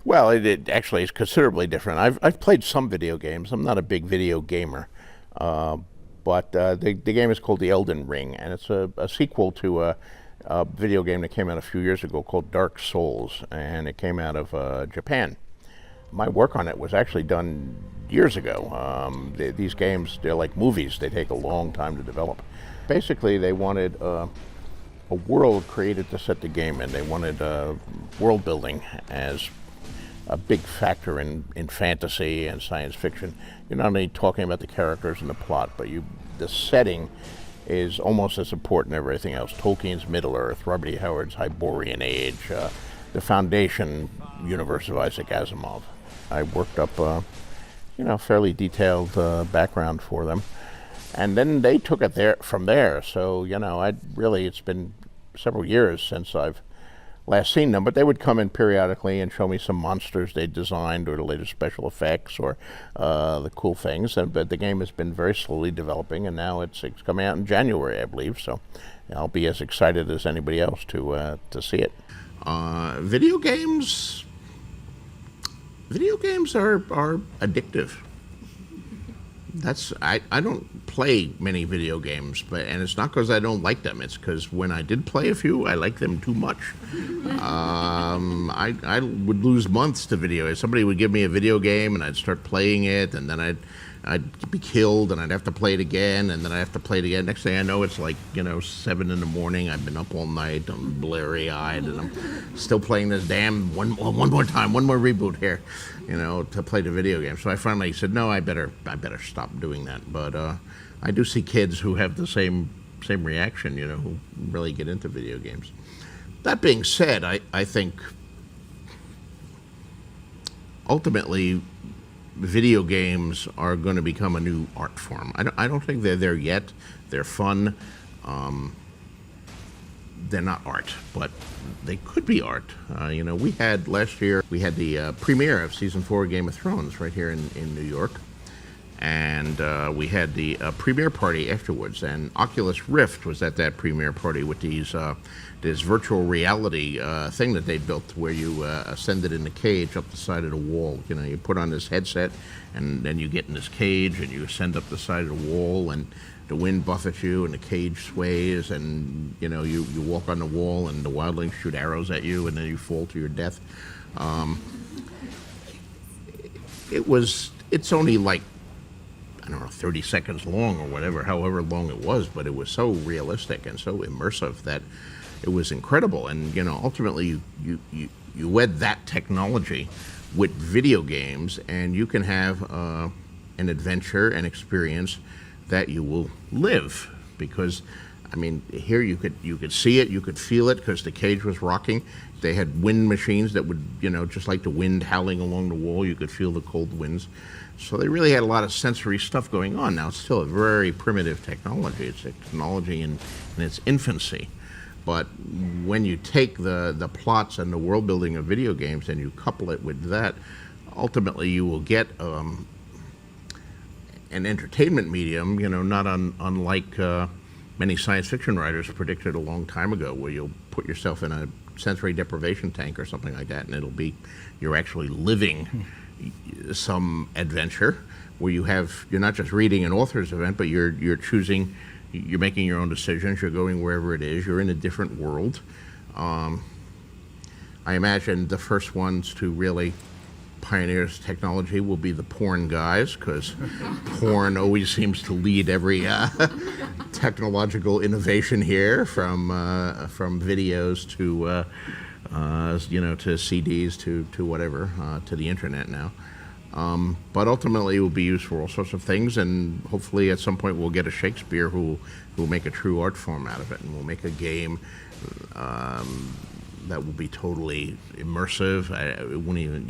Well, it actually is considerably different. I've played some video games. I'm not a big video gamer, uh, but the game is called the Elden Ring, and it's a sequel to a video game that came out a few years ago called Dark Souls, and it came out of Japan. My work on it was actually done years ago. These games, they're like movies. They take a long time to develop. Basically, they wanted a world created to set the game in. They wanted world building as a big factor in fantasy and science fiction. You're not only talking about the characters and the plot, but the setting is almost as important as everything else. Tolkien's Middle Earth, Robert E. Howard's Hyborian Age, the foundation universe of Isaac Asimov. I worked up fairly detailed background for them. And then they took it from there. So, it's been several years since I've last seen them, but they would come in periodically and show me some monsters they designed or the latest special effects or the cool things. But the game has been very slowly developing, and now it's coming out in January, I believe. So I'll be as excited as anybody else to see it. Video games are addictive. I don't play many video games, and it's not because I don't like them. It's because when I did play a few, I liked them too much. I would lose months to video games. Somebody would give me a video game, and I'd start playing it, and then I'd be killed, and I'd have to play it again, and then I'd have to play it again. Next thing I know, it's like 7 in the morning. I've been up all night. I'm blurry-eyed, and I'm still playing this damn one more time, one more reboot here, to play the video game. So I finally said, no, I better stop doing that. But I do see kids who have the same reaction, who really get into video games. That being said, I think ultimately video games are going to become a new art form. I don't think they're there yet. They're fun. They're not art, but they could be art. We had last year, we had the premiere of season 4 of Game of Thrones right here in New York. And we had the premiere party afterwards, and Oculus Rift was at that premiere party with this virtual reality thing that they built where you ascended in the cage up the side of the wall. You put on this headset, and then you get in this cage, and you ascend up the side of the wall, and the wind buffets you, and the cage sways, and you walk on the wall, and the wildlings shoot arrows at you, and then you fall to your death. It's only like, I don't know, 30 seconds long or whatever, however long it was, but it was so realistic and so immersive that it was incredible. And ultimately you wed that technology with video games, and you can have an adventure and experience that you will live. Because here you could see it, you could feel it, because the cage was rocking. They had wind machines that would, just like the wind howling along the wall, you could feel the cold winds. So they really had a lot of sensory stuff going on. Now, it's still a very primitive technology. It's a technology in its infancy. But when you take the plots and the world building of video games and you couple it with that, ultimately you will get an entertainment medium, not unlike many science fiction writers predicted a long time ago, where you'll put yourself in a sensory deprivation tank or something like that, and you're actually living some adventure where you're not just reading an author's event, but you're making your own decisions, you're going wherever it is, you're in a different world. I imagine the first ones to really pioneer this technology will be the porn guys, because porn always seems to lead every technological innovation here, from videos to to CDs, to whatever, to the internet now. But ultimately it will be used for all sorts of things, and hopefully at some point we'll get a Shakespeare who will make a true art form out of it, and we'll make a game that will be totally immersive. You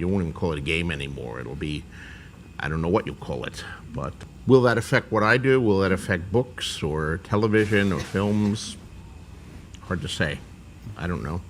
won't even call it a game anymore. It'll be, I don't know what you'll call it, but will that affect what I do? Will that affect books or television or films? Hard to say. I don't know.